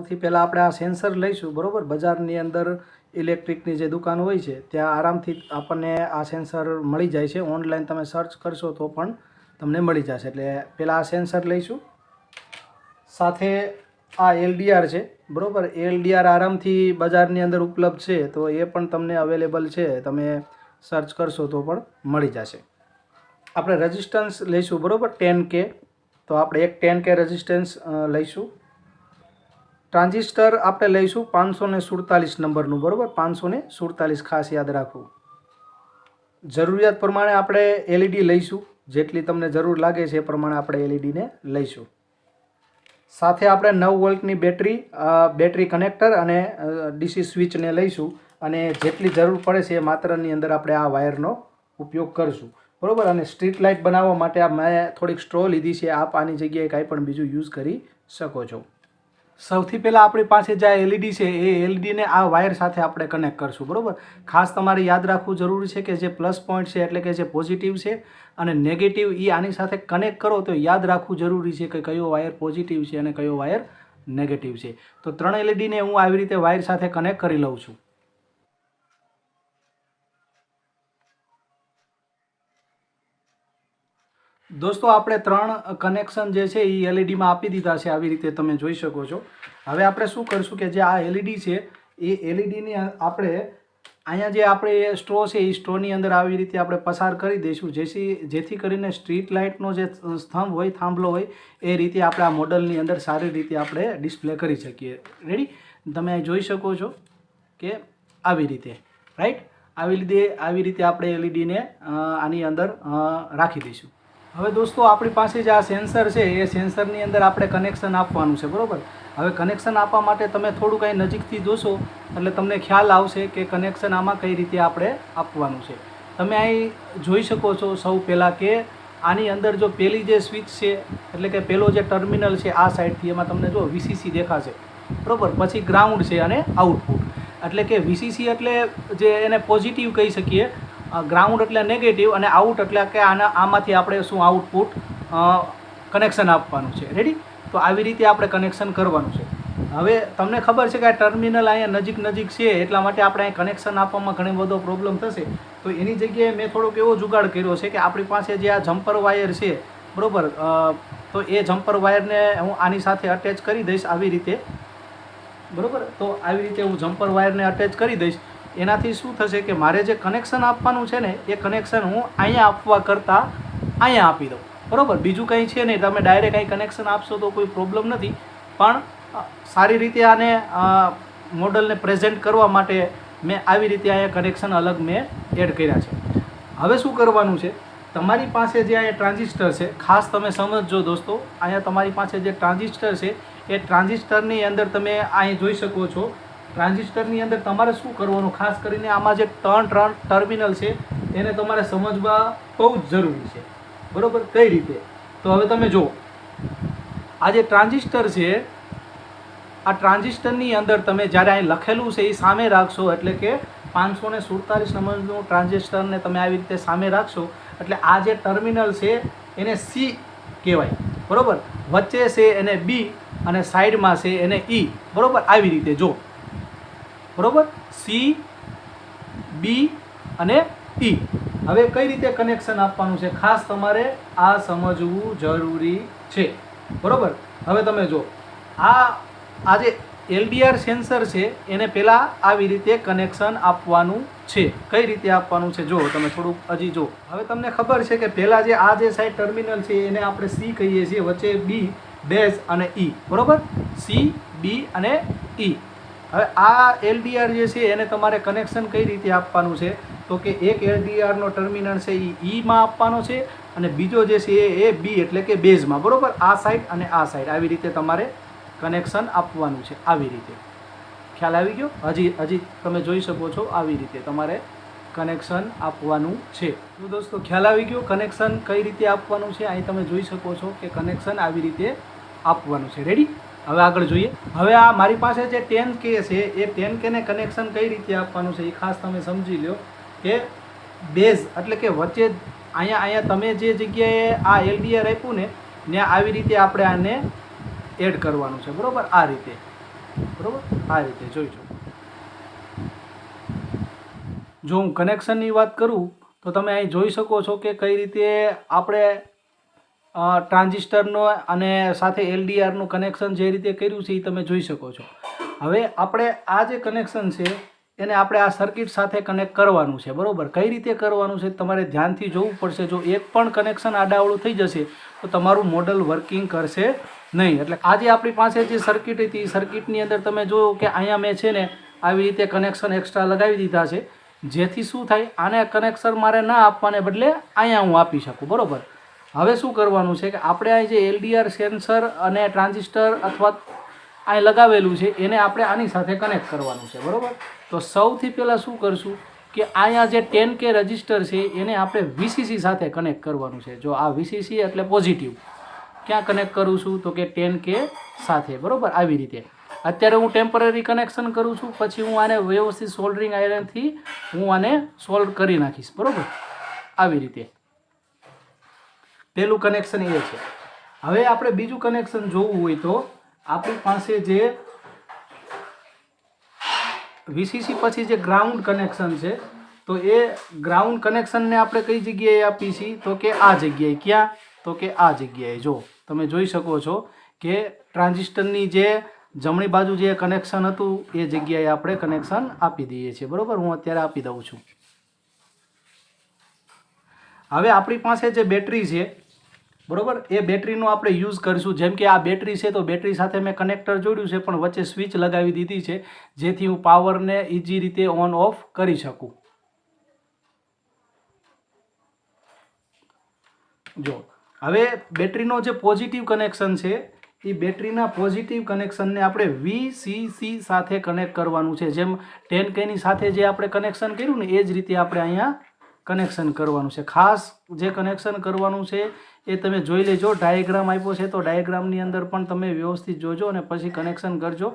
સૌથી પહેલાં આપણે આ સેન્સર લઈશું, બરાબર. બજારની અંદર ઇલેક્ટ્રિકની જે દુકાન હોય છે ત્યાં આરામથી આપણને આ સેન્સર મળી જાય છે. ઓનલાઈન તમે સર્ચ કરશો તો પણ તમને મળી જશે. એટલે પહેલાં આ સેન્સર લઈશું. સાથે આ LDR છે, બરાબર. LDR આરામથી બજારની અંદર ઉપલબ્ધ છે, તો એ પણ તમને અવેલેબલ છે. તમે સર્ચ કરશો તો પણ મળી જશે. આપણે રેઝિસ્ટન્સ લઈશું, બરાબર, 10K. તો આપણે એક 10K રેઝિસ્ટન્સ લઈશું. ટ્રાન્ઝિસ્ટર આપણે લઈશું 547 નંબરનું, બરાબર. 547 ખાસ યાદ રાખવું. જરૂરિયાત પ્રમાણે આપણે LED લઈશું. જેટલી તમને જરૂર લાગે છે એ પ્રમાણે આપણે LED ને લઈશું. સાથે આપણે 9 વોલ્ટની બેટરી કનેક્ટર અને DC સ્વિચને લઈશું. અને જેટલી જરૂર પડે છે એ માત્રાની અંદર આપણે આ વાયરનો ઉપયોગ કરીશું, બરાબર. અને સ્ટ્રીટ લાઇટ બનાવવા માટે મેં થોડીક સ્ટ્રો લીધી છે. આપ આની જગ્યાએ કાંઈ પણ બીજું યુઝ કરી શકો છો. સૌથી પહેલાં આપણી પાસે જે LED છે એ LEDને આ વાયર સાથે આપણે કનેક્ટ કરશું, બરાબર. ખાસ તમારે યાદ રાખવું જરૂરી છે કે જે પ્લસ પોઈન્ટ છે એટલે કે જે પોઝિટિવ છે અને નેગેટિવ એ આની સાથે કનેક્ટ કરો તો યાદ રાખવું જરૂરી છે કે કયો વાયર પોઝિટિવ છે અને કયો વાયર નેગેટિવ છે. તો 3 LEDને હું આવી રીતે વાયર સાથે કનેક્ટ કરી લઉં છું. દોસ્તો, આપણે 3 કનેક્શન જે છે એ LEDમાં આપી દીધા છે. આવી રીતે તમે જોઈ શકો છો. હવે આપણે શું કરશું કે જે આ LED છે એ LEDની આપણે અહીંયા જે આપણે સ્ટ્રો છે એ સ્ટ્રોની અંદર આવી રીતે આપણે પસાર કરી દઈશું, જેથી કરીને સ્ટ્રીટ લાઇટનો જે થાંભલો હોય એ રીતે આપણે આ મોડલની અંદર સારી રીતે આપણે ડિસ્પ્લે કરી શકીએ. રેડી? તમે જોઈ શકો છો કે આવી રીતે, રાઈટ? આવી રીતે આપણે LEDને આની અંદર રાખી દઈશું. હવે દોસ્તો, આપણી પાસે જે આ સેન્સર છે એ સેન્સરની અંદર આપણે કનેક્શન આપવાનું છે, બરાબર. હવે કનેક્શન આપવા માટે તમે થોડું કંઈ નજીકથી જોશો એટલે તમને ખ્યાલ આવશે કે કનેક્શન આમાં કઈ રીતે આપણે આપવાનું છે. તમે અહીં જોઈ શકો છો સૌ પહેલાં કે આની અંદર જો પહેલી જે સ્વિચ છે એટલે કે પહેલો જે ટર્મિનલ છે આ સાઈડથી, એમાં તમને જો VCC દેખાશે, બરાબર. પછી ગ્રાઉન્ડ છે અને આઉટપુટ. એટલે કે VCC એટલે જે એને પોઝિટિવ કહી શકીએ, ગ્રાઉન્ડ એટલે નેગેટિવ અને આઉટ એટલે કે આમાંથી આપણે શું આઉટપુટ કનેક્શન આપવાનું છે. રેડી? તો આવી રીતે આપણે કનેક્શન કરવાનું છે. હવે તમને ખબર છે કે આ ટર્મિનલ અહીંયા નજીક છે એટલા માટે આપણે અહીં કનેક્શન આપવામાં ઘણી બધો પ્રોબ્લેમ થશે. તો એની જગ્યાએ મેં થોડોક એવો જુગાડ કર્યો છે કે આપણી પાસે જે આ જમ્પર વાયર છે, બરાબર, તો એ જમ્પર વાયરને હું આની સાથે અટેચ કરી દઈશ આવી રીતે, બરાબર. તો આવી રીતે હું જમ્પર વાયરને અટેચ કરી દઈશ. એનાથી શું થશે કે મારે જે કનેક્શન આપવાનું છે ને એ કનેક્શન હું અહીંયા આપવા કરતાં અહીંયા આપી દઉં, બરાબર. બીજું કંઈ છે નહીં. તમે ડાયરેક્ટ અહીં કનેક્શન આપશો તો કોઈ પ્રોબ્લેમ નથી, પણ સારી રીતે આને મોડલને પ્રેઝન્ટ કરવા માટે મેં આવી રીતે અહીંયા કનેક્શન અલગ મેં એડ કર્યા છે. હવે શું કરવાનું છે, તમારી પાસે જે અહીંયા ટ્રાન્ઝિસ્ટર છે, ખાસ તમે સમજજો દોસ્તો. અહીંયા તમારી પાસે જે ટ્રાન્ઝિસ્ટર છે એ ટ્રાન્ઝિસ્ટરની અંદર તમે અહીં જોઈ શકો છો. ટ્રાન્ઝિસ્ટરની અંદર તમારે શું કરવાનું, ખાસ કરીને આમાં જે 3 ટર્મિનલ છે એને તમારે સમજવા બહુ જ જરૂરી છે, બરાબર. કઈ રીતે? તો હવે તમે જુઓ, આ જે ટ્રાન્ઝિસ્ટર છે, આ ટ્રાન્ઝિસ્ટરની અંદર તમે જ્યારે અહીં લખેલું છે એ સામે રાખશો એટલે કે 547 નંબરનું ટ્રાન્ઝિસ્ટરને તમે આવી રીતે સામે રાખશો એટલે આ જે ટર્મિનલ છે એને C કહેવાય, બરાબર. વચ્ચે છે એને B અને સાઈડમાં છે એને E, બરાબર. આવી રીતે જો, બરાબર. C, B અને E. હવે કઈ રીતે કનેક્શન આપવાનું છે ખાસ તમારે આ સમજવું જરૂરી છે, બરાબર. હવે તમે જો, આ જે LDR સેન્સર છે એને પહેલાં આવી રીતે કનેક્શન આપવાનું છે. કઈ રીતે આપવાનું છે જો તમે થોડુંક હજી જો. હવે તમને ખબર છે કે પહેલાં જે આ જે સાઈડ ટર્મિનલ છે એને આપણે C કહીએ છીએ, વચ્ચે B, બેઝ અને E, બરાબર. C, B અને E. હવે આ LDR જે છે એને તમારે કનેક્શન કઈ રીતે આપવાનું છે તો કે એક LDRનો ટર્મિનલ છે એ Eમાં આપવાનો છે અને બીજો જે છે એ B એટલે કે બેઝમાં, બરાબર. આ સાઈડ અને આ સાઈડ આવી રીતે તમારે કનેક્શન આપવાનું છે. આવી રીતે ખ્યાલ આવી ગયો? હજી તમે જોઈ શકો છો આવી રીતે તમારે કનેક્શન આપવાનું છે. તો દોસ્તો, ખ્યાલ આવી ગયો કનેક્શન કઈ રીતે આપવાનું છે? અહીં તમે જોઈ શકો છો કે કનેક્શન આવી રીતે આપવાનું છે. રેડી? હવે આગળ જોઈએ. હવે આ મારી પાસે જે 10K છે એ 10K ને કનેક્શન કઈ રીતે આપવાનું છે એ ખાસ તમે સમજી લો કે બેઝ એટલે કે વચ્ચે અહીંયા તમે જે જગ્યાએ આ LDR આપ્યું ને ત્યાં આવી રીતે આપણે આને એડ કરવાનું છે, બરાબર. આ રીતે બરાબર, આ રીતે જોઈજો. જો હું કનેક્શનની વાત કરું તો તમે અહીં જોઈ શકો છો કે કઈ રીતે આપણે ટ્રાન્ઝિસ્ટરનો અને સાથે એલડીઆરનું કનેક્શન જે રીતે કર્યું છે એ તમે જોઈ શકો છો. હવે આપણે આ જે કનેક્શન છે એને આપણે આ સર્કિટ સાથે કનેક્ટ કરવાનું છે, બરાબર. કઈ રીતે કરવાનું છે તમારે ધ્યાનથી જોવું પડશે. જો એક પણ કનેક્શન આડાઅવળું થઈ જશે તો તમારું મોડલ વર્કિંગ કરશે નહીં. એટલે આજે આપણી પાસે જે સર્કિટ હતી એ સર્કિટની અંદર તમે જોયું કે અહીંયા મેં છે ને આવી રીતે કનેક્શન એક્સ્ટ્રા લગાવી દીધા છે, જેથી શું થાય, આને કનેક્શન મારે ના આપવાને બદલે અહીંયા હું આપી શકું, બરાબર. હવે શું કરવાનું છે કે આપણે અહીં જે એલડીઆર સેન્સર અને ટ્રાન્ઝિસ્ટર અથવા અહીં લગાવેલું છે એને આપણે આની સાથે કનેક્ટ કરવાનું છે, બરાબર. તો સૌથી પહેલાં શું કરશું કે અહીંયા જે 10K રજિસ્ટર છે એને આપણે વીસીસી સાથે કનેક્ટ કરવાનું છે. જો આ વીસીસી એટલે પોઝિટિવ. ક્યાં કનેક્ટ કરું છું તો કે 10K સાથે, બરાબર. આવી રીતે અત્યારે હું ટેમ્પરરી કનેક્શન કરું છું, પછી હું આને વ્યવસ્થિત સોલ્ડરિંગ આયરનથી હું આને સોલ્વ કરી નાખીશ, બરાબર. આવી રીતે પહેલું કનેક્શન એ છે. હવે આપણે બીજું કનેક્શન જોવું હોય તો આપણી પાસે જે વીસીસી પછી જે ગ્રાઉન્ડ કનેક્શન છે તો એ ગ્રાઉન્ડ કનેક્શનને આપણે કઈ જગ્યાએ આપીશી તો કે આ જગ્યાએ. ક્યાં તો કે આ જગ્યાએ. જો તમે જોઈ શકો છો કે ટ્રાન્ઝિસ્ટરની જે જમણી બાજુ જે કનેક્શન હતું એ જગ્યાએ આપણે કનેક્શન આપી દઈએ છીએ, બરાબર. હું અત્યારે આપી દઉં છું. હવે આપણી પાસે જે બેટરી છે, બરાબર, એ બેટરીનો આપણે યુઝ કરીશું. જેમ કે આ બેટરી છે તો બેટરી સાથે મેં કનેક્ટર જોડ્યું છે પણ વચ્ચે સ્વિચ લગાવી દીધી છે જેથી હું પાવરને ઇઝી રીતે ઓન ઓફ કરી શકું. જો હવે બેટરીનો જે પોઝિટિવ કનેક્શન છે એ બેટરીના પોઝિટિવ કનેક્શનને આપણે વીસીસી સાથે કનેક્ટ કરવાનું છે. જેમ 10K ની સાથે જે આપણે કનેક્શન કર્યું ને એ જ રીતે આપણે અહીંયા કનેક્શન કરવાનું છે. ખાસ જે કનેક્શન કરવાનું છે એ તમે જોઈ લેજો. ડાયાગ્રામ આપ્યો છે તો ડાયાગ્રામની અંદર પણ તમે વ્યવસ્થિત જોજો અને પછી કનેક્શન કરજો.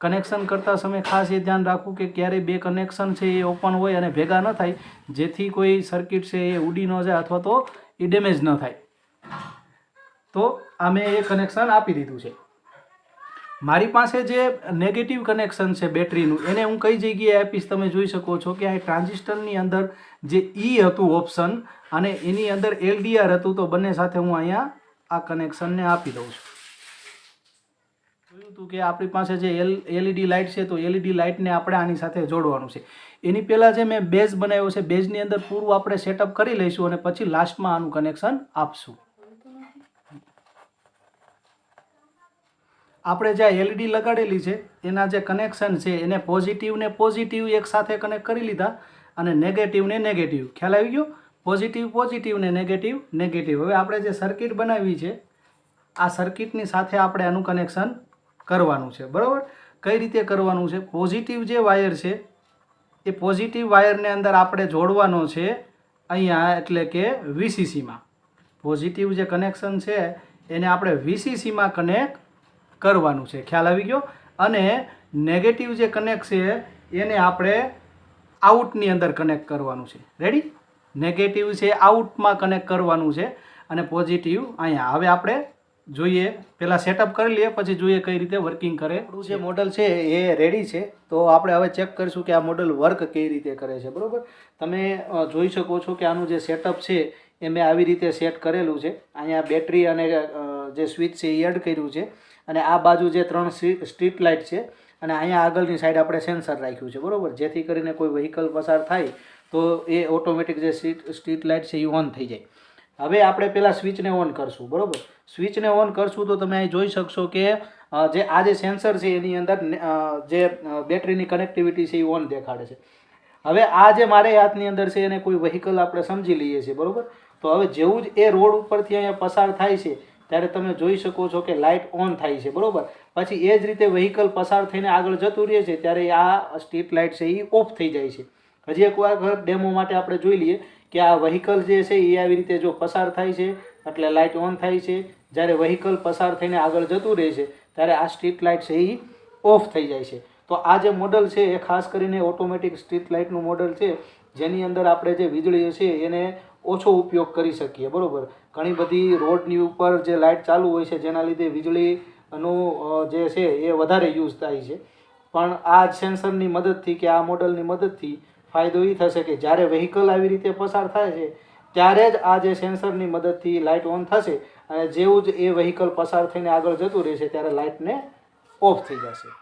કનેક્શન કરતા સમયે ખાસ એ ધ્યાન રાખવું કે ક્યારેય બે કનેક્શન છે એ ઓપન હોય અને ભેગા ન થાય, જેથી કોઈ સર્કિટ છે એ ઉડી ન જાય અથવા તો એ ડેમેજ ન થાય. તો આ મેં એ કનેક્શન આપી દીધું છે. મારી પાસે જે નેગેટિવ કનેક્શન છે બેટરીનું એને હું કઈ જગ્યાએ આપીશ તમે જોઈ શકો છો કે આ ટ્રાન્ઝિસ્ટરની અંદર જે ઈ હતું ઓપ્શન અને એની અંદર એલડીઆર હતું, તો બંને સાથે હું અહીંયા આ કનેક્શનને આપી દઉં છું. જોયું હતું કે આપણી પાસે જે એલઈડી લાઇટ છે તો એલઈડી લાઇટને આપણે આની સાથે જોડવાનું છે. એની પહેલાં જે મેં બેઝ બનાવ્યો છે બેઝની અંદર પૂરું આપણે સેટઅપ કરી લઈશું અને પછી લાસ્ટમાં આનું કનેક્શન આપશું. આપણે જે એલઈડી લગાડેલી છે એના જે કનેક્શન છે એને પોઝિટિવને પોઝિટિવ એક સાથે કનેક્ટ કરી લીધા અને નેગેટિવને નેગેટિવ. ખ્યાલ આવી ગયો? પોઝિટિવ પોઝિટિવ ને નેગેટિવ નેગેટિવ. હવે આપણે જે સર્કિટ બનાવી છે આ સર્કિટની સાથે આપણે આનું કનેક્શન કરવાનું છે, બરાબર. કઈ રીતે કરવાનું છે? પોઝિટિવ જે વાયર છે એ પોઝિટિવ વાયરને અંદર આપણે જોડવાનો છે અહીંયા, એટલે કે વીસીસીમાં. પોઝિટિવ જે કનેક્શન છે એને આપણે વીસીસીમાં કનેક્ટ કરવાનું છે. ખ્યાલ આવી ગયો? અને નેગેટિવ જે કનેક્ટ છે એને આપણે આઉટની અંદર કનેક્ટ કરવાનું છે. રેડી? નેગેટિવ છે આઉટમાં કનેક્ટ કરવાનું છે અને પોઝિટિવ અહીંયા. હવે આપણે જોઈએ, પહેલાં સેટઅપ કરી લઈએ પછી જોઈએ કઈ રીતે વર્કિંગ કરે. આપણું જે મોડલ છે એ રેડી છે તો આપણે હવે ચેક કરીશું કે આ મોડલ વર્ક કઈ રીતે કરે છે, બરાબર. તમે જોઈ શકો છો કે આનું જે સેટઅપ છે એ મેં આવી રીતે સેટ કરેલું છે. અહીંયા બેટરી અને જે સ્વિચ છે એ એડ કર્યું છે અને આ બાજુ જે 3 સ્ટ્રીટ લાઇટ છે અને અહીંયા આગળની સાઈડ આપણે સેન્સર રાખ્યું છે, બરાબર. જેથી કરીને કોઈ વ્હીકલ પસાર થાય તો એ ઓટોમેટિક જે સ્ટ્રીટ લાઇટ છે એ ઓન થઈ જાય. હવે આપણે પહેલાં સ્વિચને ઓન કરશું, બરાબર. સ્વિચને ઓન કરશું તો તમે અહીં જોઈ શકશો કે જે આ જે સેન્સર છે એની અંદર જે બેટરીની કનેક્ટિવિટી છે એ ઓન દેખાડે છે. હવે આ જે મારે હાથની અંદર છે એને કોઈ વ્હીકલ આપણે સમજી લઈએ છીએ, બરાબર. તો હવે જેવું જ એ રોડ ઉપરથી અહીંયા પસાર થાય છે ત્યારે તમે જોઈ શકો છો કે લાઇટ ઓન થાય છે, બરાબર. પછી એ જ રીતે વ્હીકલ પસાર થઈને આગળ જતું રહે છે ત્યારે આ સ્ટ્રીટ લાઇટ છે એ ઓફ થઈ જાય છે. હજી એક વાર ડેમો માટે આપણે જોઈ લઈએ કે આ વ્હીકલ જે છે એ આવી રીતે જો પસાર થાય છે એટલે લાઇટ ઓન થાય છે. જ્યારે વ્હીકલ પસાર થઈને આગળ જતું રહે છે ત્યારે આ સ્ટ્રીટ લાઇટ છે એ ઓફ થઈ જાય છે. તો આ જે મોડલ છે એ ખાસ કરીને ઓટોમેટિક સ્ટ્રીટ લાઇટનું મોડલ છે જેની અંદર આપણે જે વીજળી છે એને ઓછો ઉપયોગ કરી શકીએ, બરાબર. ઘણી બધી રોડની ઉપર જે લાઇટ ચાલુ હોય છે જેના લીધે વીજળીનું જે છે એ વધારે યુઝ થાય છે. પણ આ સેન્સરની મદદથી કે આ મોડલની મદદથી ફાયદો એ થશે કે જ્યારે વ્હીકલ આવી રીતે પસાર થાય છે ત્યારે જ આ જે સેન્સરની મદદથી લાઇટ ઓન થશે અને જેવું જ એ વ્હીકલ પસાર થઈને આગળ જતું રહેશે ત્યારે લાઇટને ઓફ થઈ જશે.